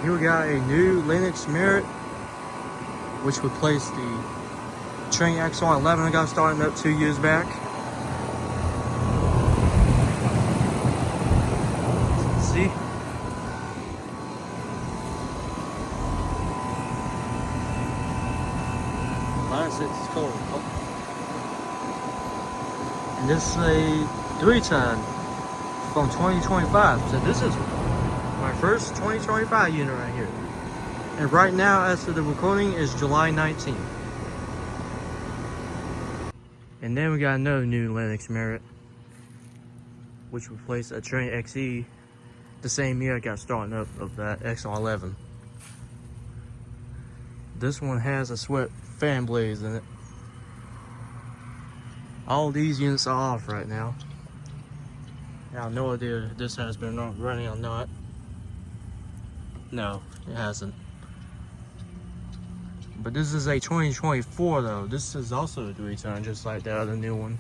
Here we got a new Lennox Merit, which replaced the Train X111 I got starting up 2 years back. See? -6 is cold. Oh. And this is a 3-ton from 2025. So this is my first 2025 unit right here. And right now, as of the recording, is July 19th. And then we got another new Lennox Merit, which replaced a Train XE the same year I got starting up of that X111. This one has a sweat fan blades in it. All these units are off right now. I have no idea if this has been running or not. No, it hasn't. But this is a 2024 though. This is also a 3-ton, just like the other new one.